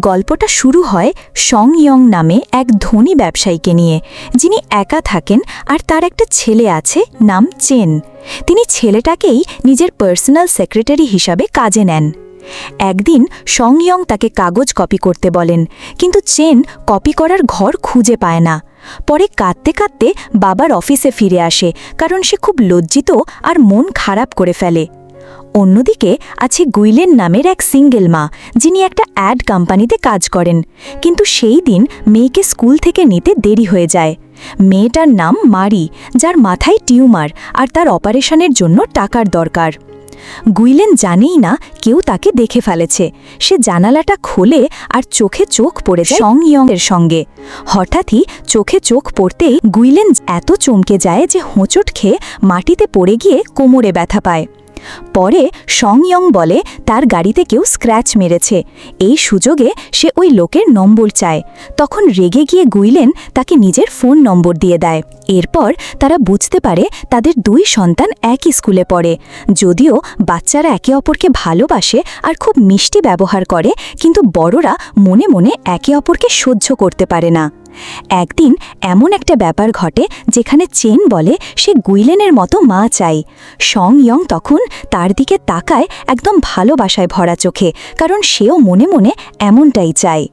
গল্পটা শুরু হয় সং ইয়ং নামে এক ধনী ব্যবসায়ীকে নিয়ে, যিনি একা থাকেন আর তার একটা ছেলে আছে নাম চেন। তিনি ছেলেটাকেই নিজের পার্সোনাল সেক্রেটারি হিসাবে কাজে নেন। একদিন সং ইয়ং তাকে কাগজ কপি করতে বলেন, কিন্তু চেন কপি করার ঘর খুঁজে পায় না। পরে কাঁদতে কাঁদতে বাবার অফিসে ফিরে আসে, কারণ সে খুব লজ্জিত আর মন খারাপ করে ফেলে। অন্যদিকে আছে গুইলেন নামের এক সিঙ্গেল মা, যিনি একটা অ্যাড কোম্পানিতে কাজ করেন, কিন্তু সেই দিন মেয়েকে স্কুল থেকে নিতে দেরি হয়ে যায়। মেয়েটার নাম মারি, যার মাথায় টিউমার আর তার অপারেশনের জন্য টাকার দরকার। গুইলেন জানেই না কেউ তাকে দেখে ফেলেছে। সে জানালাটা খোলে আর চোখে চোখ পড়ে যায় সং ইয়ংয়ের সঙ্গে। হঠাৎই চোখে চোখ পড়তেই গুইলেন এত চমকে যায় যে হোঁচট খেয়ে মাটিতে পড়ে গিয়ে কোমরে ব্যথা পায়। পরে সং ইয়ং বলে তার গাড়িতে কেউ স্ক্র্যাচ মেরেছে। এই সুযোগে সে ওই লোকের নম্বর চায়। তখন রেগে গিয়ে গুইলেন তাকে নিজের ফোন নম্বর দিয়ে দেয়। এরপর তারা বুঝতে পারে তাদের দুই সন্তান একই স্কুলে পড়ে। যদিও বাচ্চারা একে অপরকে ভালোবাসে আর খুব মিষ্টি ব্যবহার করে, কিন্তু বড়রা মনে মনে একে অপরকে সহ্য করতে পারে না। একদিন এমন একটা ব্যাপার ঘটে যেখানে চেন বলে সে গুইলেনের মতো মা চাই। সং ইয়ং তখন তার দিকে তাকায় একদম ভালোবাসায় ভরা চোখে, কারণ সেও মনে মনে এমনটাই চায়।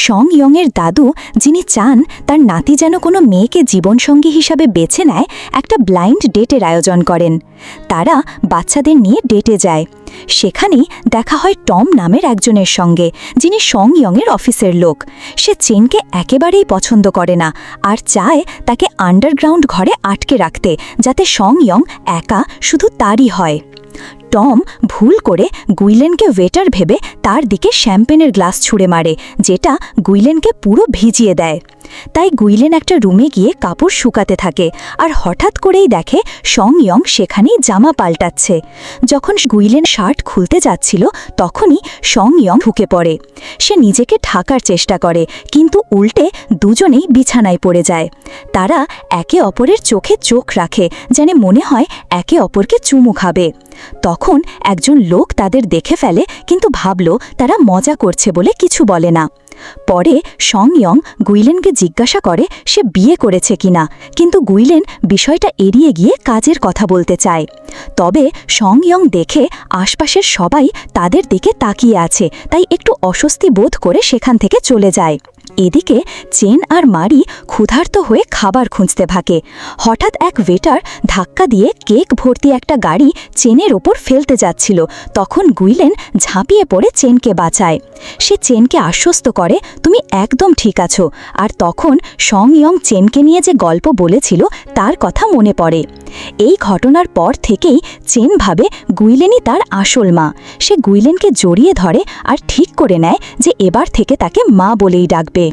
সং ইয়ংয়ের দাদু, যিনি চান তার নাতি যেন কোনো মেয়েকে জীবনসঙ্গী হিসাবে বেছে নেয়, একটা ব্লাইন্ড ডেটের আয়োজন করেন। তারা বাচ্চাদের নিয়ে ডেটে যায়। সেখানেই দেখা হয় টম নামের একজনের সঙ্গে, যিনি সং ইয়ংয়ের অফিসের লোক। সে চেনকে একেবারেই পছন্দ করে না আর চায় তাকে আন্ডারগ্রাউন্ড ঘরে আটকে রাখতে, যাতে সং ইয়ং একা শুধু তারই হয়। টম ভুল করে গুইলেনকে ওয়েটার ভেবে তার দিকে শ্যাম্পেনের গ্লাস ছুঁড়ে মারে, যেটা গুইলেনকে পুরো ভিজিয়ে দেয়। তাই গুইলেন একটা রুমে গিয়ে কাপড় শুকাতে থাকে, আর হঠাৎ করেই দেখে সং ইয়ং সেখানেই জামা পাল্টাচ্ছে। যখন গুইলেন শার্ট খুলতে যাচ্ছিল, তখনই সং ইয়ং ঢুকে পড়ে। সে নিজেকে ঢাকার চেষ্টা করে, কিন্তু উল্টে দুজনেই বিছানায় পড়ে যায়। তারা একে অপরের চোখে চোখ রাখে, যেন মনে হয় একে অপরকে চুমু খাবে। তখন একজন লোক তাদের দেখে ফেলে, কিন্তু ভাবল তারা মজা করছে বলে কিছু বলে না। পরে সং ইয়ং গুইলেনকে জিজ্ঞাসা করে সে বিয়ে করেছে কিনা, কিন্তু গুইলেন বিষয়টা এড়িয়ে গিয়ে কাজের কথা বলতে চায়। তবে সং ইয়ং দেখে আশপাশের সবাই তাদের দিকে তাকিয়ে আছে, তাই একটু অস্বস্তি বোধ করে সেখান থেকে চলে যায়। এদিকে চেন আর মারি ক্ষুধার্ত হয়ে খাবার খুঁজতে থাকে। হঠাৎ এক ওয়েটার ধাক্কা দিয়ে কেক ভর্তি একটা গাড়ি চেনের ওপর ফেলতে যাচ্ছিল। তখন গুইলেন ঝাঁপিয়ে পড়ে চেনকে বাঁচায়। সে চেনকে আশ্বস্ত করে তুমি একদম ঠিক আছো। আর তখন সং ইয়ং চেনকে নিয়ে যে গল্প বলেছিল তার কথা মনে পড়ে। এই ঘটনার পর থেকেই চেন ভাবে গুইলেনই তার আসল মা। সে গুইলেনকে জড়িয়ে ধরে আর ঠিক করে নেয় যে এবার থেকে তাকে মা বলেই ডাকবে।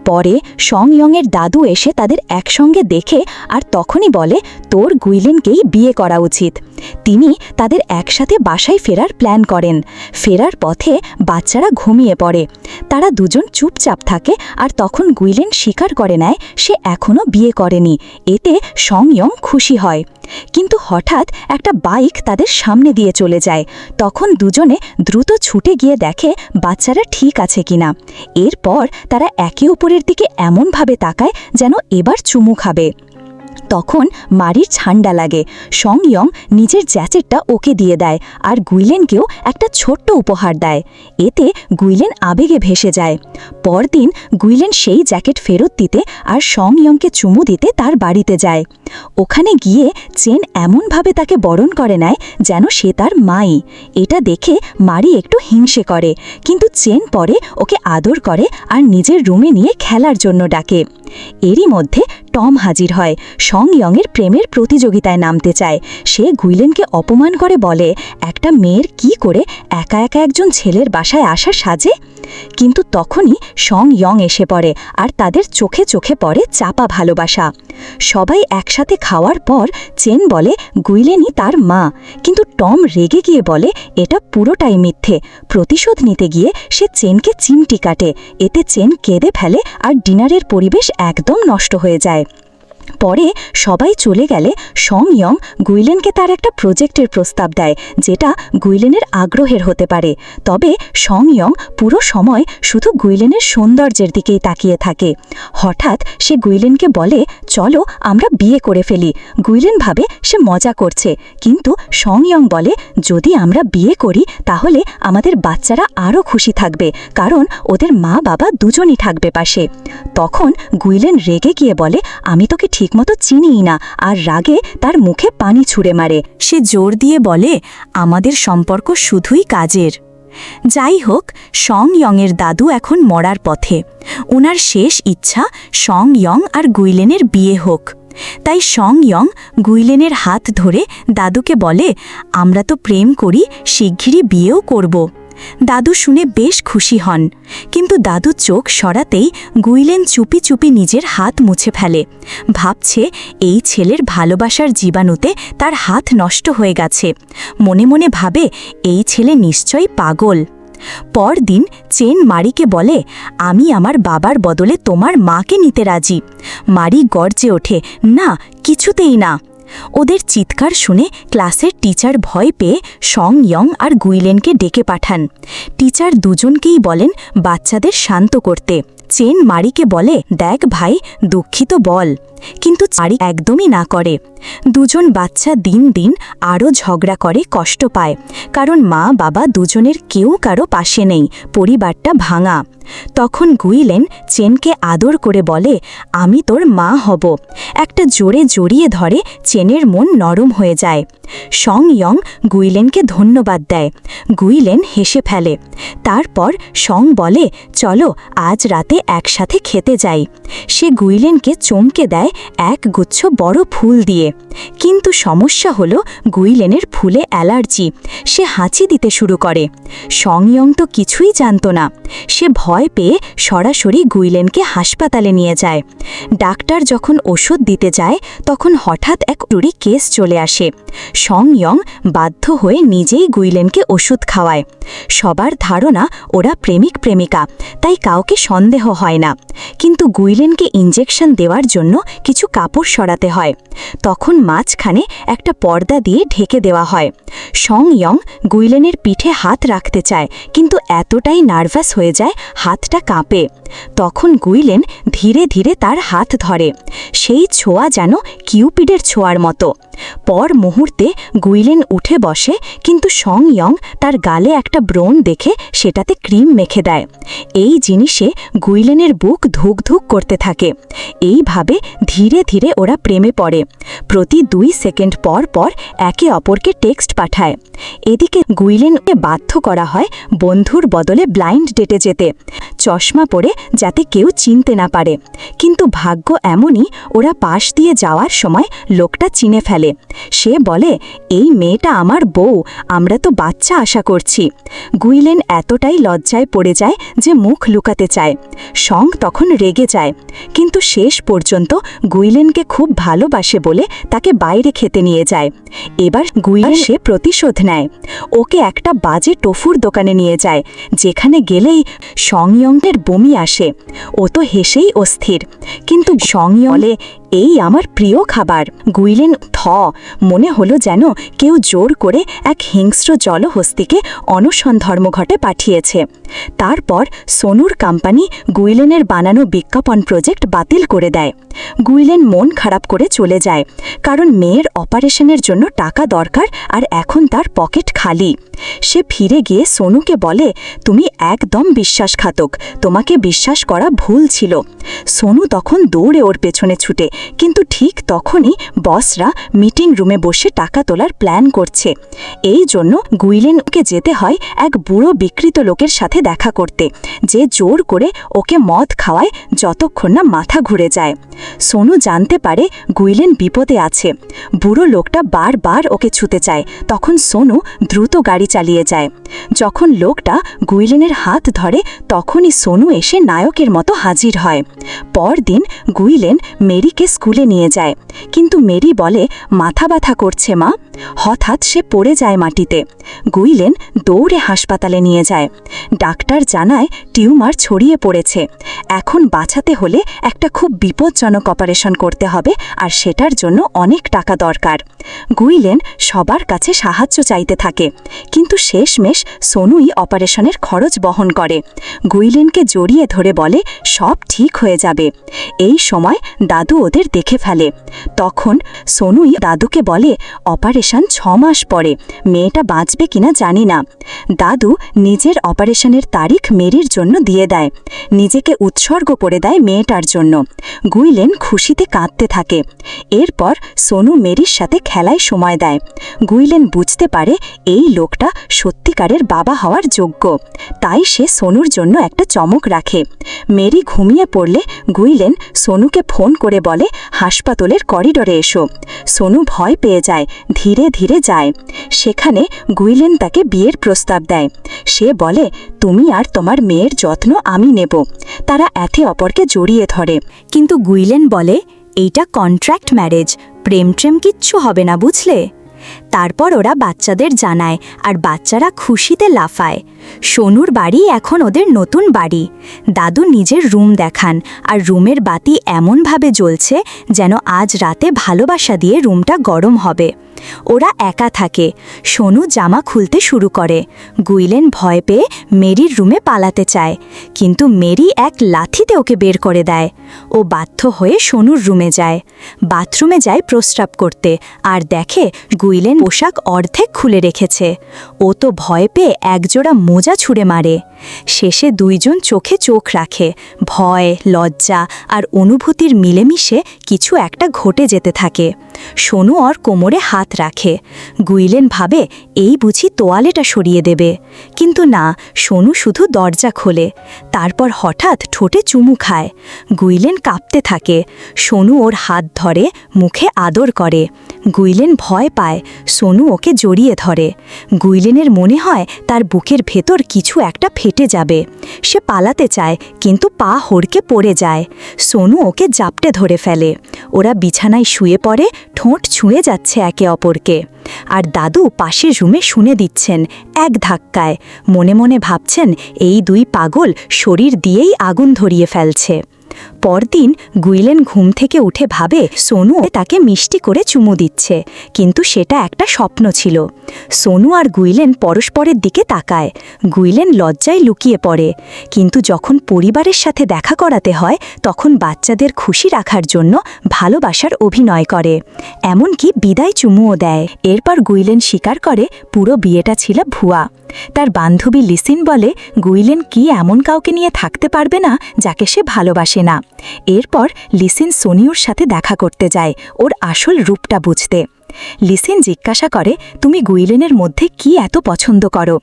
পরে সং ইয়ংয়ের দাদু এসে তাদের একসঙ্গে দেখে আর তখনই বলে তোর গুইলেনকেই বিয়ে করা উচিত। তিনি তাদের একসাথে বাসায় ফেরার প্ল্যান করেন। ফেরার পথে বাচ্চারা ঘুমিয়ে পড়ে। তারা দুজন চুপচাপ থাকে, আর তখন গুইলেন স্বীকার করে নেয় সে এখনও বিয়ে করেনি। এতে সং ইয়ং খুশি হয়। কিন্তু হঠাৎ একটা বাইক তাদের সামনে দিয়ে চলে যায়। তখন দুজনে দ্রুত ছুটে গিয়ে দেখে বাচ্চারা ঠিক আছে কিনা। এরপর তারা একে অপরের দিকে এমনভাবে তাকায় যেন এবার চুমু খাবে। তখন মারির ঠান্ডা লাগে। সং ইয়ং নিজের জ্যাকেটটা ওকে দিয়ে দেয় আর গুইলেনকেও একটা ছোট্ট উপহার দেয়। এতে গুইলেন আবেগে ভেসে যায়। পরদিন গুইলেন সেই জ্যাকেট ফেরত দিতে আর সং ইয়ংকে চুমু দিতে তার বাড়িতে যায়। ওখানে গিয়ে চেন এমনভাবে তাকে বরণ করে নেয় যেন সে তার মাই। এটা দেখে মারি একটু হিংসে করে, কিন্তু চেন পরে ওকে আদর করে আর নিজের রুমে নিয়ে খেলার জন্য ডাকে। এরই মধ্যে টম হাজির হয়। সং ইয়ংয়ের প্রেমের প্রতিযোগিতায় নামতে চায়। সে গুইলেনকে অপমান করে বলে একটা মেয়ের কি করে একা একা একজন ছেলের বাসায় আসা সাজে। কিন্তু তখনই সং ইয়ং এসে পড়ে আর তাদের চোখে চোখে পড়ে চাপা ভালোবাসা। সবাই একসাথে খাওয়ার পর চেন বলে গুইলেনই তার মা, কিন্তু টম রেগে গিয়ে বলে এটা পুরোটাই মিথ্যে। প্রতিশোধ নিতে গিয়ে সে চেনকে চিমটি কাটে। এতে চেন কেঁদে ফেলে আর ডিনারের পরিবেশ একদম নষ্ট হয়ে যায়। পরে সবাই চলে গেলে সং ইয়ং গুইলেনকে তার একটা প্রজেক্টের প্রস্তাব দেয়, যেটা গুইলেনের আগ্রহের হতে পারে। তবে সং ইয়ং পুরো সময় শুধু গুইলেনের সৌন্দর্যের দিকেই তাকিয়ে থাকে। হঠাৎ সে গুইলেনকে বলে, চলো আমরা বিয়ে করে ফেলি। গুইলেন ভাবে সে মজা করছে, কিন্তু সং ইয়ং বলে, যদি আমরা বিয়ে করি তাহলে আমাদের বাচ্চারা আরও খুশি থাকবে, কারণ ওদের মা বাবা দুজনই থাকবে পাশে। তখন গুইলেন রেগে গিয়ে বলে, আমি তোকে ঠিকমতো চিনিই না, আর রাগে তার মুখে পানি ছুঁড়ে মারে। সে জোর দিয়ে বলে, আমাদের সম্পর্ক শুধুই কাজের। যাই হোক, সং ইয়ংয়ের দাদু এখন মরার পথে। ওনার শেষ ইচ্ছা সং ইয়ং আর গুইলেনের বিয়ে হোক। তাই সং ইয়ং গুইলেনের হাত ধরে দাদুকে বলে, আমরা তো প্রেম করি, শিগগিরই বিয়েও করব। দাদু শুনে বেশ খুশি হন, কিন্তু দাদু চোখ সরাতেই গুইলেন চুপি চুপি নিজের হাত মুছে ফেলে। ভাবছে এই ছেলের ভালোবাসার জীবাণুতে তার হাত নষ্ট হয়ে গেছে। মনে মনে ভাবে, এই ছেলে নিশ্চয়ই পাগল। পরদিন চেন মারিকে বলে, আমি আমার বাবার বদলে তোমার মাকে নিতে রাজি। মারি গর্জে ওঠে, না, কিছুতেই না। ওদের চিৎকার শুনে ক্লাসের টিচার ভয় পেয়ে সং ইয়ং আর গুইলেনকে ডেকে পাঠান। টিচার দুজনকেই বলেন বাচ্চাদের শান্ত করতে। চেন মারিকে বলে, দেখ ভাই, দুঃখিত বল। কিন্তু মারি একদমই না করে। দুজন বাচ্চা দিন দিন আরও ঝগড়া করে, কষ্ট পায়, কারণ মা বাবা দুজনের কেউ কারো পাশে নেই, পরিবারটা ভাঙা। তখন গুইলেন চেনকে আদর করে বলে, আমি তোর মা হব। একটা জোরে জড়িয়ে ধরে চেনের মন নরম হয়ে যায়। সং ইয়ং গুইলেনকে ধন্যবাদ দেয়। গুইলেন হেসে ফেলে। তারপর সং বলে, চলো আজ রাতে একসাথে খেতে যাই। সে গুইলেনকে চমকে দেয় এক গুচ্ছ বড় ফুল দিয়ে। কিন্তু সমস্যা হলো গুইলেনের ফুলে অ্যালার্জি। সে হাঁচি দিতে শুরু করে। সং ইয়ং তো কিছুই জানত না। সে ভয় পেয়ে সরাসরি গুইলেনকে হাসপাতালে নিয়ে যায়। ডাক্তার যখন ওষুধ দিতে যায়, তখন হঠাৎ এক জরুরি কেস চলে আসে। সং ইয়ং বাধ্য হয়ে নিজেই গুইলেনকে ওষুধ খাওয়ায়। সবার ধারণা ওরা প্রেমিক প্রেমিকা, তাই কাউকে সন্দেহ হয় না। কিন্তু গুইলেনকে ইনজেকশন দেওয়ার জন্য কিছু কাপড় সরাতে হয়। তখন মাঝখানে একটা পর্দা দিয়ে ঢেকে দেওয়া হয়। সং ইয়ং গুইলেনের পিঠে হাত রাখতে চায়, কিন্তু এতটাই নার্ভাস হয়ে যায় হাতটা কাঁপে। তখন গুইলেন ধীরে ধীরে তার হাত ধরে। সেই ছোঁয়া যেন কিউপিডের ছোঁয়ার মতো। পর মুহূর্তে গুইলেন উঠে বসে, কিন্তু সং ইয়ং তার গালে একটা ব্রণ দেখে সেটাতে ক্রিম মেখে দেয়। এই জিনিসে গুইলেনের বুক ধুক ধুক করতে থাকে। এইভাবে ধীরে ধীরে ওরা প্রেমে পড়ে। প্রতি 2 সেকেন্ড পর পর একে অপরকে টেক্সট পাঠায়। এদিকে গুইলেনকে বাধ্য করা হয় বন্ধুর বদলে ব্লাইন্ড ডেটে যেতে, চশমা পরে, যাতে কেউ চিনতে না পারে। কিন্তু ভাগ্য এমনই, ওরা পাশ দিয়ে যাওয়ার সময় লোকটা চিনে ফেলে। সে বলে, এই মেয়েটা আমার বউ, আমরা তো বাচ্চা আশা করছি। গুইলেন এতটাই লজ্জায় পড়ে যায় যে মুখ লুকাতে চায়। সং তখন রেগে যায়, কিন্তু শেষ পর্যন্ত গুইলেনকে খুব ভালোবাসে বলে তাকে বাইরে খেতে নিয়ে যায়। এবার গুইলেন সে প্রতিশোধ নেয়। ওকে একটা বাজে টোফুর দোকানে নিয়ে যায়, যেখানে গেলেই সং ইয়ংয়ের বমি আসে। ও তো হেসেই অস্থির, কিন্তু সং ইয়ং বলে, এই আমার প্রিয় খাবার। গুইলেন মনে হলো যেন কেউ জোর করে এক হিংস্র জলহস্তিকে অনশন ধর্মঘটে পাঠিয়েছে। তারপর সোনুর কোম্পানি গুইলেনের বানানো বিজ্ঞাপন প্রজেক্ট বাতিল করে দেয়। গুইলেন মন খারাপ করে চলে যায়, কারণ মেয়ের অপারেশনের জন্য টাকা দরকার, আর এখন তার পকেট খালি। সে ফিরে গিয়ে সোনুকে বলে, তুমি একদম বিশ্বাসঘাতক, তোমাকে বিশ্বাস করা ভুল ছিল। সোনু তখন দৌড়ে ওর পেছনে ছুটে, কিন্তু ঠিক তখনই বসরা মিটিং রুমে বসে টাকা তোলার প্ল্যান করছে। এই জন্য গুইলেনকে যেতে হয় এক বুড়ো বিকৃত লোকের সাথে দেখা করতে, যে জোর করে ওকে মদ খাওয়ায় যতক্ষণ না মাথা ঘুরে যায়। সোনু জানতে পারে গুইলেন বিপদে আছে। বুড়ো লোকটা বারবার ওকে ছুতে চায়। তখন সোনু দ্রুত গাড়ি চালিয়ে যায়। যখন লোকটা গুইলেনের হাত ধরে, তখনই সোনু এসে নায়কের মতো হাজির হয়। পরদিন গুইলেন মেরিকে স্কুলে নিয়ে যায়, কিন্তু মেরি বলে, মাথা ব্যথা করছে মা। হঠাৎ সে পড়ে যায় মাটিতে। গুইলেন দৌড়ে হাসপাতালে নিয়ে যায়। ডাক্তার জানায় টিউমার ছড়িয়ে পড়েছে। এখন বাঁচাতে হলে একটা খুব বিপজ্জনক অপারেশন করতে হবে, আর সেটার জন্য অনেক টাকা দরকার। গুইলেন সবার কাছে সাহায্য চাইতে থাকে, কিন্তু শেষমেশ সোনুই অপারেশনের খরচ বহন করে। গুইলেনকে জড়িয়ে ধরে বলে সব ঠিক হয়ে যাবে। এই সময় দাদু ওদের দেখে ফেলে। তখন সোনুই দাদুকে বলে অপারেশন 6 মাস পরে, মেয়েটা বাঁচবে কিনা জানি না। দাদু নিজের অপারেশনের তারিখ মেরির জন্য দিয়ে দেয়, নিজেকে উৎসর্গ করে দেয় মেয়েটার জন্য। গুইলেন খুশিতে কাঁদতে থাকে। এরপর সোনু মেরির সাথে খেলায় সময় দেয়। গুইলেন বুঝতে পারে এই লোকটা সত্যিকারের বাবা হওয়ার যোগ্য, তাই সে সোনুর জন্য একটা চমক রাখে। মেরি ঘুমিয়ে পড়লে গুইলেন সোনুকে ফোন করে বলে হাসপাতালের করিডোরে এসো। সোনু ভয় পেয়ে যায়, ধীরে ধীরে যায়। সেখানে গুইলেন তাকে বিয়ের প্রস্তাব দেয়। সে বলে তুমি আর তোমার মেয়ের যত্ন আমি নেব। তারা একে অপরকে জড়িয়ে ধরে। কিন্তু গুইলেন বলে এইটা কন্ট্রাক্ট ম্যারেজ, প্রেম কিচ্ছু হবে না, বুঝলে? তারপর ওরা বাচ্চাদের জানায়, আর বাচ্চারা খুশিতে লাফায়। সোনুর বাড়ি এখন ওদের নতুন বাড়ি। দাদু নিজের রুম দেখান, আর রুমের বাতি এমনভাবে জ্বলছে যেন আজ রাতে ভালোবাসা দিয়ে রুমটা গরম হবে। ওরা একা থাকে। সোনু জামা খুলতে শুরু করে। গুইলেন ভয় পেয়ে মেরির রুমে পালাতে চায়, কিন্তু মেরি এক লাথিতে ওকে বের করে দেয়। ও বাধ্য হয়ে সোনুর রুমে যায়। বাথরুমে যায় প্রস্রাব করতে, আর দেখে গুইলেন পোশাক অর্ধেক খুলে রেখেছে। ও তো ভয় পেয়ে একজোড়া মোজা ছুঁড়ে মারে। শেষে দুইজন চোখে চোখ রাখে। ভয়, লজ্জা আর অনুভূতির মিলেমিশে কিছু একটা ঘটে যেতে থাকে। সোনু ওর কোমরে হাত রাখে। গুইলেন ভাবে এই বুঝি তোয়ালেটা সরিয়ে দেবে, কিন্তু না, সোনু শুধু দরজা খোলে। তারপর হঠাৎ ঠোঁটে চুমু খায়। গুইলেন কাঁপতে থাকে। সোনু ওর হাত ধরে, মুখে আদর করে। গুইলেন ভয় পায়। সোনু ওকে জড়িয়ে ধরে। গুইলেনের মনে হয় তার বুকের ভেতর কিছু একটা ফেটে যাবে। সে পালাতে চায়, কিন্তু পা হড়কে পড়ে যায়। সোনু ওকে জাপটে ধরে ফেলে। ওরা বিছানায় শুয়ে পড়ে, ঠোঁট ছুঁয়ে যাচ্ছে একে অপরকে। আর দাদু পাশের রুমে শুনে দিচ্ছেন এক ধাক্কায়। মনে মনে ভাবছেন এই দুই পাগল শরীর দিয়েই আগুন ধরিয়ে ফেলছে। পরদিন গুইলেন ঘুম থেকে উঠে ভাবে সোনু তাকে মিষ্টি করে চুমু দিচ্ছে, কিন্তু সেটা একটা স্বপ্ন ছিল। সোনু আর গুইলেন পরস্পরের দিকে তাকায়। গুইলেন লজ্জায় লুকিয়ে পড়ে, কিন্তু যখন পরিবারের সাথে দেখা করাতে হয় তখন বাচ্চাদের খুশি রাখার জন্য ভালোবাসার অভিনয় করে, এমনকি বিদায় চুমুও দেয়। এরপর গুইলেন স্বীকার করে পুরো বিয়েটা ছিল ভুয়া। তার বান্ধবী লিসিন বলে গুইলেন কি এমন কাউকে নিয়ে থাকতে পারবে না যাকে সে ভালোবাসে না। এরপর লিসিন সোনিউর সাথে দেখা করতে যায় ওর আসল রূপটা বুঝতে। লিসিন জিজ্ঞাসা করে তুমি গুইলেনের মধ্যে কি এত পছন্দ করো?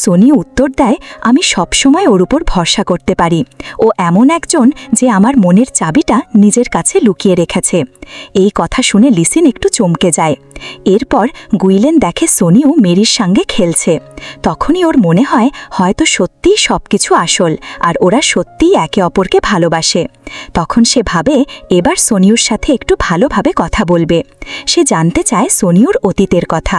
সোনিউ উত্তর দেয় আমি সবসময় ওর উপর ভরসা করতে পারি। ও এমন একজন যে আমার মনের চাবিটা নিজের কাছে লুকিয়ে রেখেছে। এই কথা শুনে লিসিন একটু চমকে যায়। এরপর গুইলেন দেখে সোনিউ মেরির সঙ্গে খেলছে। তখনই ওর মনে হয় হয়তো সত্যিই সবকিছু আসল, আর ওরা সত্যিই একে অপরকে ভালোবাসে। তখন সে ভাবে এবার সোনিউর সাথে একটু ভালোভাবে কথা বলবে। সে জানতে চায় সোনিউর অতীতের কথা,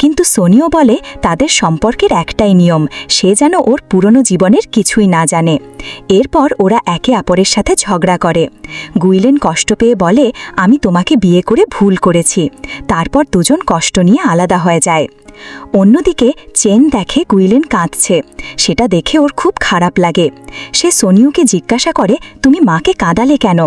কিন্তু সোনিও বলে তাদের সম্পর্কের একটাই নিয়ম, সে যেন ওর পুরনো জীবনের কিছুই না জানে। এরপর ওরা একে অপরের সাথে ঝগড়া করে। গুইলেন কষ্ট পেয়ে বলে আমি তোমাকে বিয়ে করে ভুল করেছি। তারপর দুজন কষ্ট নিয়ে আলাদা হয়ে যায়। অন্যদিকে চেন দেখে গুইলেন কাঁদছে। সেটা দেখে ওর খুব খারাপ লাগে। সে সোনিউকে জিজ্ঞাসা করে তুমি মাকে কাঁদালে কেন?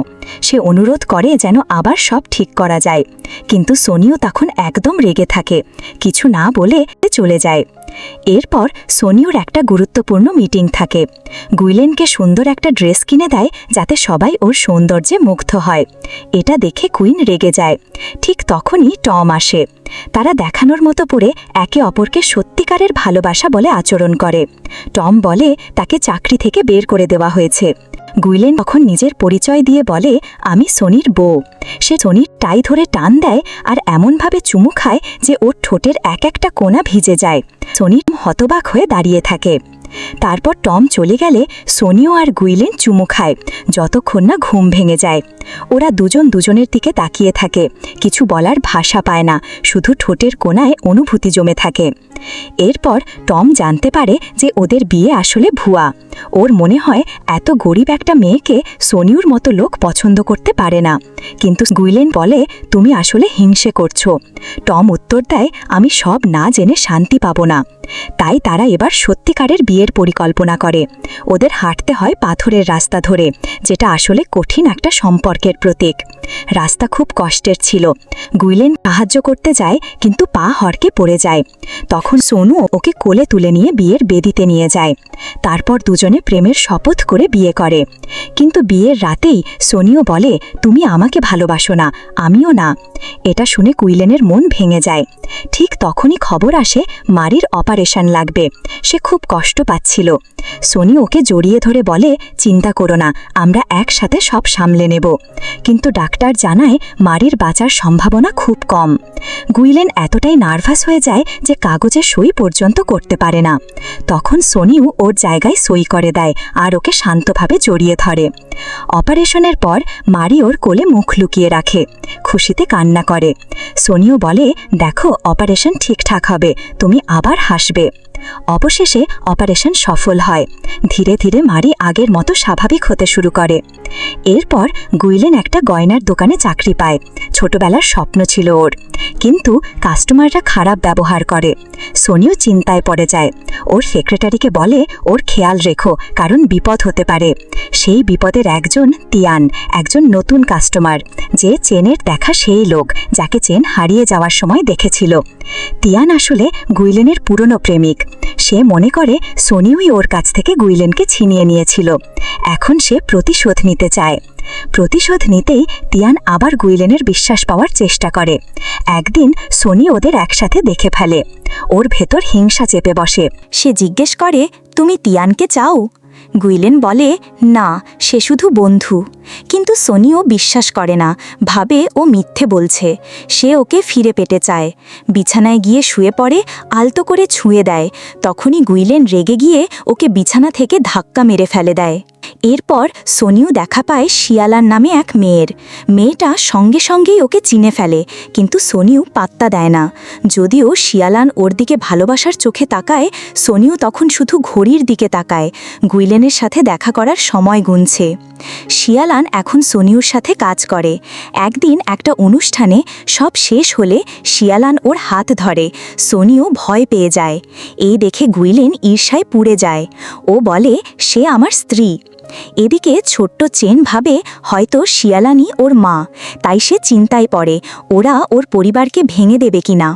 সে অনুরোধ করে যেন আবার সব ঠিক করা যায়, কিন্তু সোনিউ তখন একদম রেগে থাকে, কিছু না বলে চলে যায়। এরপর সোনিউর একটা গুরুত্বপূর্ণ মিটিং থাকে। গুইলেনকে সুন্দর একটা ড্রেস কিনে দেয় যাতে সবাই ওর সৌন্দর্যে মুগ্ধ হয়। এটা দেখে কুইন রেগে যায়। ঠিক তখনই টম আসে। তারা দেখানোর মতো পড়ে একে অপরকে সত্যিকারের ভালোবাসা বলে আচরণ করে। টম বলে তাকে চাকরি থেকে বের করে দেওয়া হয়েছে। গুইলেন তখন নিজের পরিচয় দিয়ে বলে আমি সোনির বউ। সে সোনির টাই ধরে টান দেয় আর এমনভাবে চুমু খায় যে ওর ঠোঁটের এক একটা কোণা ভিজে যায়। সোনি হতবাক হয়ে দাঁড়িয়ে থাকে। তারপর টম চলে গেলে সোনিও আর গুইলেন চুমু খায় যতক্ষণ না ঘুম ভেঙে যায়। ওরা দুজন দুজনের দিকে তাকিয়ে থাকে, কিছু বলার ভাষা পায় না, শুধু ঠোঁটের কোণায় অনুভূতি জমে থাকে। এরপর টম জানতে পারে যে ওদের বিয়ে আসলে ভুয়া। ওর মনে হয় এত গরিব একটা মেয়েকে সোনিউর মতো লোক পছন্দ করতে পারে না। কিন্তু গুইলেন বলে, তুমি আসলে হিংসে করছো। টম উত্তর দেয়, আমি সব না জেনে শান্তি পাবো না। তাই তারা এবার সত্যিকারের বিয়ের পরিকল্পনা করে। ওদের হাঁটতে হয় পাথরের রাস্তা ধরে, যেটা আসলে কঠিন একটা সম্পর্কের প্রতীক। রাস্তা খুব কষ্টের ছিল। গুইলেন সাহায্য করতে যায়, কিন্তু পা হড়কে পড়ে যায়। তখন সোনু ওকে কোলে তুলে নিয়ে বিয়ের বেদিতে নিয়ে যায়। তারপর দুজনে প্রেমের শপথ করে বিয়ে করে। কিন্তু বিয়ের রাতেই সোনিও বলে, তুমি আমাকে ভালোবাসো না, আমিও না। এটা শুনে গুইলেনের মন ভেঙে যায়। ঠিক তখনই খবর আসে মারির অপারেশন লাগবে। সে খুব কষ্ট পাচ্ছিল। সোনি ওকে জড়িয়ে ধরে বলে, চিন্তা করো না, আমরা একসাথে সব সামলে নেব। কিন্তু ডাক্তার জানায় মারির বাঁচার সম্ভাবনা খুব কম। গুইলেন এতটাই নার্ভাস হয়ে যায় যে কাগজে সই পর্যন্ত করতে পারে না। তখন সোনিও ওর জায়গায় সই করে দেয় আর ওকে শান্তভাবে জড়িয়ে ধরে। অপারেশনের পর মারি ওর কোলে মুখ লুকিয়ে রাখে, খুশিতে কান্না করে। সোনিও বলে, দেখো অপারেশন ঠিকঠাক হবে, তুমি আবার হাসবে। অবশেষে অপারেশন সফল হয়। ধীরে ধীরে মারি আগের মতো স্বাভাবিক হতে শুরু করে। এরপর গুইলেন একটা গয়নার দোকানে চাকরি পায়। ছোটবেলার স্বপ্ন ছিল ওর, কিন্তু কাস্টমাররা খারাপ ব্যবহার করে। সোনিও চিন্তায় পড়ে যায়। ওর সেক্রেটারিকে বলে, ওর খেয়াল রেখো, কারণ বিপদ হতে পারে। সেই বিপদের একজন তিয়ান, একজন নতুন কাস্টমার, যে চেনের দেখা সেই লোক যাকে চেন হারিয়ে যাওয়ার সময় দেখেছিল। তিয়ান আসলে গুইলেনের পুরনো প্রেমিক। সে মনে করে সোনিউই ওর কাছ থেকে গুইলেনকে ছিনিয়ে নিয়েছিল। এখন সে প্রতিশোধ নিতে চায়। প্রতিশোধ নিতেই তিয়ান আবার গুইলেনের বিশ্বাস পাওয়ার চেষ্টা করে। একদিন সোনি ওদের একসাথে দেখে ফেলে। ওর ভেতর হিংসা চেপে বসে। সে জিজ্ঞেস করে, তুমি তিয়ানকে চাও? গুইলেন বলে, না, সে শুধু বন্ধু। কিন্তু সোনিও বিশ্বাস করে না, ভাবে ও মিথ্যে বলছে। সে ওকে ফিরে পেতে চায়। বিছানায় গিয়ে শুয়ে পড়ে, আলতো করে ছুঁয়ে দেয়। তখনই গুইলেন রেগে গিয়ে ওকে বিছানা থেকে ধাক্কা মেরে ফেলে দেয়। এরপর সোনিও দেখা পায় শিয়ালান নামে এক মেয়ের। মেয়েটা সঙ্গে সঙ্গেই ওকে চিনে ফেলে, কিন্তু সোনিও পাত্তা দেয় না। যদিও শিয়ালান ওর দিকে ভালোবাসার চোখে তাকায়, সোনিও তখন শুধু ঘড়ির দিকে তাকায়, গুইলেনের সাথে দেখা করার সময় গুনছে। শিয়ালান এখন সোনিউর সাথে কাজ করে। একদিন একটা অনুষ্ঠানে সব শেষ হলে শিয়ালান ওর হাত ধরে। সোনিও ভয় পেয়ে যায়। এই দেখে গুইলেন ঈর্ষায় পুড়ে যায়। ও বলে, সে আমার স্ত্রী। এদিকে ছোট্ট চেন ভাবে হয়তো শিয়ালানি ওর মা, তাই সে চিন্তায় পড়ে ওরা ওর পরিবারকে ভেঙে দেবে কিনা।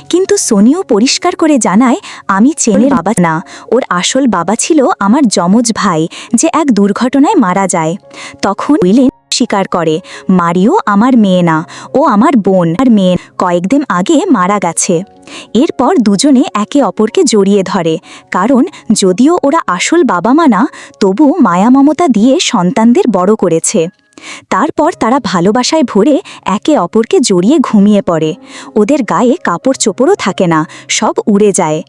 কিন্তু সোনিও পরিষ্কার করে জানায়, আমি চেনের বাবা না, ওর আসল বাবা ছিল আমার যমজ ভাই, যে এক দুর্ঘটনায় মারা যায়। তখন গুইলেন স্বীকার করে, মারিও আমার মেয়ে না, ও আমার বোন। আর মেয়ে কয়েকদিন আগে মারা গেছে। এরপর দুজনে একে অপরকে জড়িয়ে ধরে, কারণ যদিও ওরা আসল বাবা মা না, তবু মায়া মমতা দিয়ে সন্তানদের বড় করেছে। তারপর তারা ভালোবাসায় ভরে একে অপরকে জড়িয়ে ঘুমিয়ে পড়ে। ওদের গায়ে কাপড় চোপড়ও থাকে না, সব উড়ে যায়।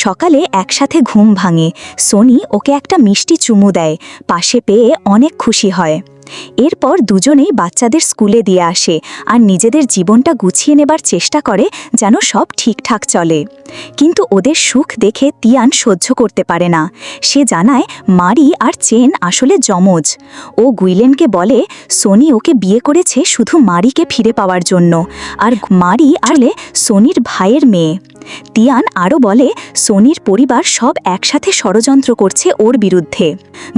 সকালে একসাথে ঘুম ভাঙে। সোনি ওকে একটা মিষ্টি চুমু দেয়, পাশে পেয়ে অনেক খুশি হয়। এরপর দুজনেই বাচ্চাদের স্কুলে দিয়ে আসে আর নিজেদের জীবনটা গুছিয়ে নেবার চেষ্টা করে, যেন সব ঠিকঠাক চলে। কিন্তু ওদের সুখ দেখে তিয়ান সহ্য করতে পারে না। সে জানায় মারি আর চেন আসলে যমজ। ও গুইলেনকে বলে সোনি ওকে বিয়ে করেছে শুধু মারিকে ফিরে পাওয়ার জন্য, আর মারি আসলে সোনির ভাইয়ের মেয়ে। তিয়ান আরও বলে সোনির পরিবার সব একসাথে ষড়যন্ত্র করছে ওর বিরুদ্ধে।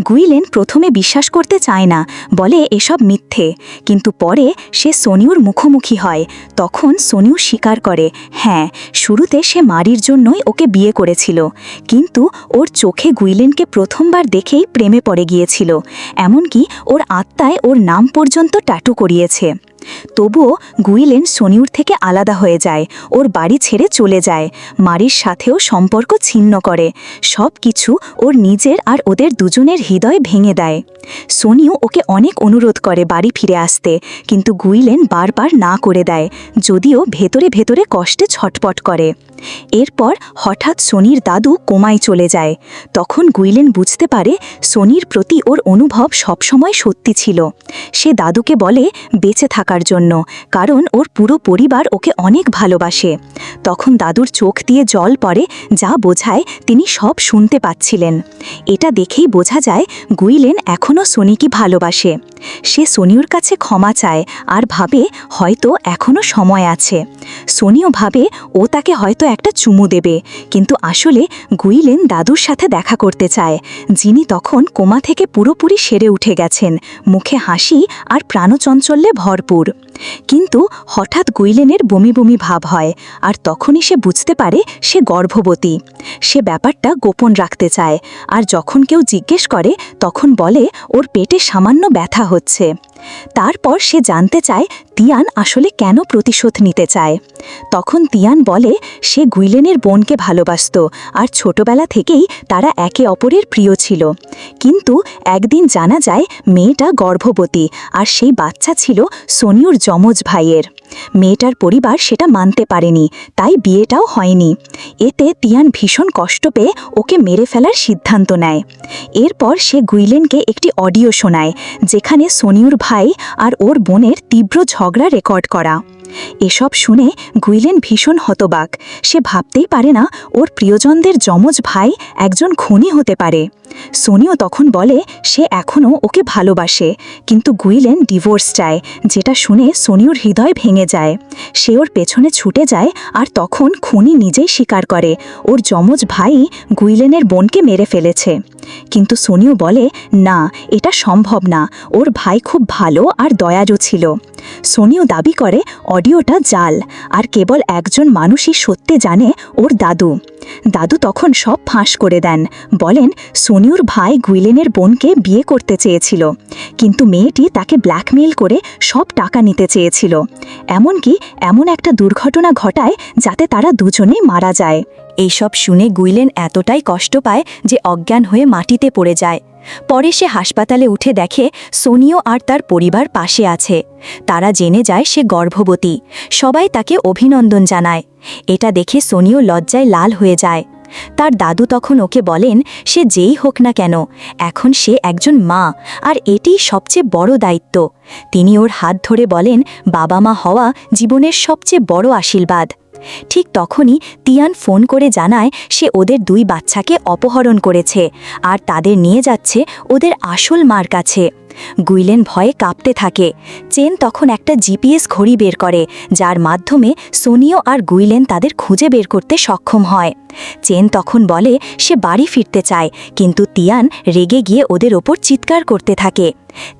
গুইলেন প্রথমে বিশ্বাস করতে চায় না, বলে এসব মিথ্যে। কিন্তু পরে সে সোনিউর মুখোমুখি হয়। তখন সোনিউ স্বীকার করে, হ্যাঁ, শুরুতে সে মারির জন্যই ওকে বিয়ে করেছিল, কিন্তু ওর চোখে গুইলেনকে প্রথমবার দেখেই প্রেমে পড়ে গিয়েছিল। এমনকি ওর আত্মায় ওর নাম পর্যন্ত ট্যাটু করিয়েছে। তবুও গুইলেন সোনিউর থেকে আলাদা হয়ে যায়, ওর বাড়ি ছেড়ে চলে যায়, মারির সাথেও সম্পর্ক ছিন্ন করে, সব কিছু ওর নিজের আর ওদের দুজনের হৃদয় ভেঙে দেয়। সোনিউ ওকে অনেক অনুরোধ করে বাড়ি ফিরে আসতে, কিন্তু গুইলেন বারবার না করে দেয়, যদিও ভেতরে ভেতরে কষ্টে ছটপট করে। এরপর হঠাৎ সোনির দাদু কোমায় চলে যায়। তখন গুইলেন বুঝতে পারে সোনির প্রতি ওর অনুভব সবসময় সত্যি ছিল। সে দাদুকে বলে বেঁচে থাকার জন্য, কারণ ওর পুরো পরিবার ওকে অনেক ভালোবাসে। তখন দাদুর চোখ দিয়ে জল পড়ে, যা বোঝায় তিনি সব শুনতে পাচ্ছিলেন। এটা দেখেই বোঝা যায় গুইলেন এখনও সোনিকে ভালোবাসে। সে সোনিউর কাছে ক্ষমা চায় আর ভাবে হয়তো এখনও সময় আছে। সোনিও ভাবে ও তাকে হয়তো একটা চুমু দেবে, কিন্তু আসলে গুইলেন দাদুর সাথে দেখা করতে চায়, যিনি তখন কোমা থেকে পুরোপুরি সেরে উঠে গেছেন, মুখে হাসি আর প্রাণচঞ্চল্যে ভরপুর। কিন্তু হঠাৎ গুইলেনের বমি বমি ভাব হয়, আর তখনই সে বুঝতে পারে সে গর্ভবতী। সে ব্যাপারটা গোপন রাখতে চায়, আর যখন কেউ জিজ্ঞেস করে তখন বলে ওর পেটে সামান্য ব্যথা হচ্ছে। তারপর সে জানতে চায় তিয়ান আসলে কেন প্রতিশোধ নিতে চায়। তখন তিয়ান বলে সে গুইলেনের বোনকে ভালোবাসত, আর ছোটবেলা থেকেই তারা একে অপরের প্রিয় ছিল। কিন্তু একদিন জানা যায় মেয়েটা গর্ভবতী, আর সেই বাচ্চা ছিল সোনিউর যমজ ভাইয়ের। মেয়েটার পরিবার সেটা মানতে পারেনি, তাই বিয়েটাও হয়নি। এতে তিয়ান ভীষণ কষ্ট পেয়ে ওকে মেরে ফেলার সিদ্ধান্ত নেয়। এরপর সে গুইলেনকে একটি অডিও শোনায়, যেখানে সোনিউর ভাই আর ওর বোনের তীব্র ঝগড়া রেকর্ড করা। এসব শুনে গুইলেন ভীষণ হতবাক। সে ভাবতেই পারে না ওর প্রিয়জনদের যমজ ভাই একজন খুনি হতে পারে। সোনিও তখন বলে সে এখনও ওকে ভালোবাসে, কিন্তু গুইলেন ডিভোর্স চায়, যেটা শুনে সোনিউর হৃদয় ভেঙে যায়। সে ওর পেছনে ছুটে যায়, আর তখন খুনি নিজেই স্বীকার করে ওর যমজ ভাই গুইলেনের বোনকে মেরে ফেলেছে। কিন্তু সোনিও বলে না, এটা সম্ভব না, ওর ভাই খুব ভালো আর দয়ালু ছিল। সোনিও দাবি করে অডিওটা জাল, আর কেবল একজন মানুষই সত্যি জানে, ওর দাদু। দাদু তখন সব ফাঁস করে দেন, বলেন সোনিউর ভাই গুইলেনের বোনকে বিয়ে করতে চেয়েছিল, কিন্তু মেয়েটি তাকে ব্ল্যাকমেইল করে সব টাকা নিতে চেয়েছিল। এমনকি এমন একটা দুর্ঘটনা ঘটায় যাতে তারা দুজনেই মারা যায়। এইসব শুনে গুইলেন এতটাই কষ্ট পায় যে অজ্ঞান হয়ে মাটিতে পড়ে যায়। পরে সে হাসপাতালে উঠে দেখে সোনিও আর তার পরিবার পাশে আছে। তারা জেনে যায় সে গর্ভবতী। সবাই তাকে অভিনন্দন জানায়। এটা দেখে সোনিও লজ্জায় লাল হয়ে যায়। তার দাদু তখন ওকে বলেন সে যেই হোক না কেন, এখন সে একজন মা, আর এটিই সবচেয়ে বড় দায়িত্ব। তিনি ওর হাত ধরে বলেন বাবা মা হওয়া জীবনের সবচেয়ে বড় আশীর্বাদ। ঠিক তখনই তিয়ান ফোন করে জানায় সে ওদের 2 বাচ্চাকে অপহরণ করেছে, আর তাদের নিয়ে যাচ্ছে ওদের আসল মার কাছে। গুইলেন ভয়ে কাঁপতে থাকে। চেন তখন একটা জিপিএস ঘড়ি বের করে, যার মাধ্যমে সোনিও আর গুইলেন তাদের খুঁজে বের করতে সক্ষম হয়। চেন তখন বলে সে বাড়ি ফিরতে চায়, কিন্তু তিয়ান রেগে গিয়ে ওদের ওপর চিৎকার করতে থাকে।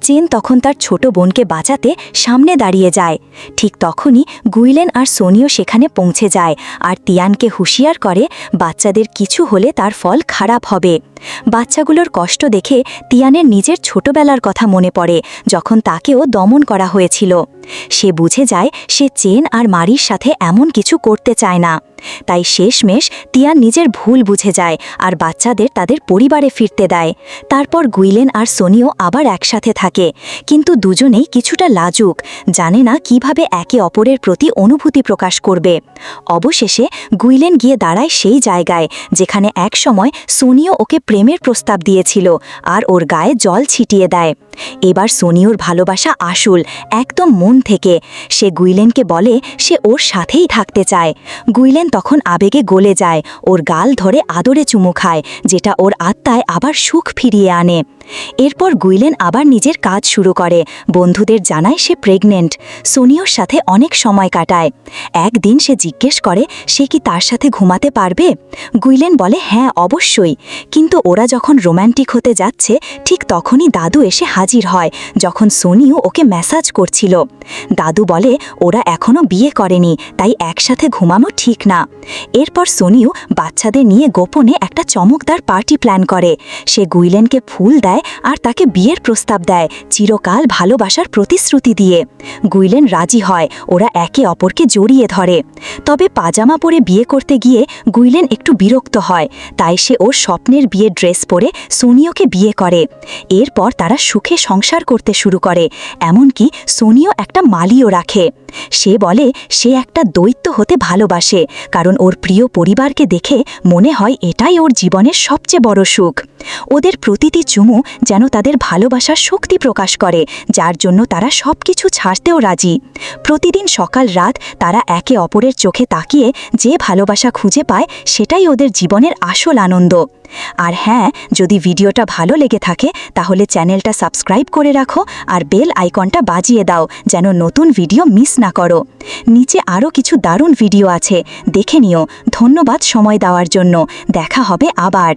চেন তখন তার ছোট বোনকে বাঁচাতে সামনে দাঁড়িয়ে যায়। ঠিক তখনই গুইলেন আর সোনিও সেখানে পৌঁছে যায়, আর তিয়ানকে হুঁশিয়ার করে বাচ্চাদের কিছু হলে তার ফল খারাপ হবে। বাচ্চাগুলোর কষ্ট দেখে তিয়ানের নিজের ছোটবেলার কথা মনে পড়ে, যখন তাকেও দমন করা হয়েছিল। সে বুঝে যায় সে চেন আর মারির সাথে এমন কিছু করতে চায় না। তাই শেষমেশ তিয়ান নিজের ভুল বুঝে যায় আর বাচ্চাদের তাদের পরিবারে ফিরতে দেয়। তারপর গুইলেন আর সোনিও আবার একসাথে থাকে, কিন্তু দুজনেই কিছুটা লাজুক, জানে না কিভাবে একে অপরের প্রতি অনুভূতি প্রকাশ করবে। অবশেষে গুইলেন গিয়ে দাঁড়ায় সেই জায়গায় যেখানে একসময় সোনিও ওকে প্রেমের প্রস্তাব দিয়েছিল, আর ওর গায়ে জল ছিটিয়ে দেয়। এবার সোনিওর ভালোবাসা আসল, একদম মন থেকে। সে গুইলেনকে বলে সে ওর সাথেই থাকতে চায়। গুইলেন তখন আবেগে গলে যায়, ওর গাল ধরে আদরে চুমু খায়, যেটা ওর আত্মায় আবার সুখ ফিরিয়ে আনে। এরপর গুইলেন আবার নিজের কাজ শুরু করে, বন্ধুদের জানায় সে প্রেগনেন্ট। সোনিওর সাথে অনেক সময় কাটায়। একদিন সে জিজ্ঞেস করে সে কি তার সাথে ঘুমাতে পারবে। গুইলেন বলে হ্যাঁ অবশ্যই। কিন্তু ওরা যখন রোম্যান্টিক হতে যাচ্ছে, ঠিক তখনই দাদু এসে হাজির হয়, যখন সোনিও ওকে ম্যাসাজ করছিল। দাদু বলে ওরা এখনও বিয়ে করেনি, তাই একসাথে ঘুমানো ঠিক না। এরপর সোনিও বাচ্চাদের নিয়ে গোপনে একটা চমকদার পার্টি প্ল্যান করে। সে গুইলেনকে ফুল দেয় দেয় আর তাকে বিয়ের প্রস্তাব দেয়, চিরকাল ভালোবাসার প্রতিশ্রুতি দিয়ে। গুইলেন রাজি হয়, ওরা একে অপরকে জড়িয়ে ধরে। তবে পাজামা পরে বিয়ে করতে গিয়ে গুইলেন একটু বিরক্ত হয়, তাই সে ওর স্বপ্নের বিয়ের ড্রেস পরে সোনিওকে বিয়ে করে। এরপর তারা সুখে সংসার করতে শুরু করে, এমনকি সোনিও একটা মালিও রাখে। সে বলে সে একটা দৈত্য হতে ভালোবাসে, কারণ ওর প্রিয় পরিবারকে দেখে মনে হয় এটাই ওর জীবনের সবচেয়ে বড় সুখ। ওদের প্রতিটি চুমু যেন তাদের ভালোবাসার শক্তি প্রকাশ করে, যার জন্য তারা সব কিছু ছাড়তেও রাজি। প্রতিদিন সকাল রাত তারা একে অপরের চোখে তাকিয়ে যে ভালোবাসা খুঁজে পায়, সেটাই ওদের জীবনের আসল আনন্দ। আর হ্যাঁ, যদি ভিডিওটা ভালো লেগে থাকে তাহলে চ্যানেলটা সাবস্ক্রাইব করে রাখো আর বেল আইকনটা বাজিয়ে দাও, যেন নতুন ভিডিও মিস না করো। নিচে আরও কিছু দারুণ ভিডিও আছে, দেখে নিও। ধন্যবাদ সময় দেওয়ার জন্য। দেখা হবে আবার।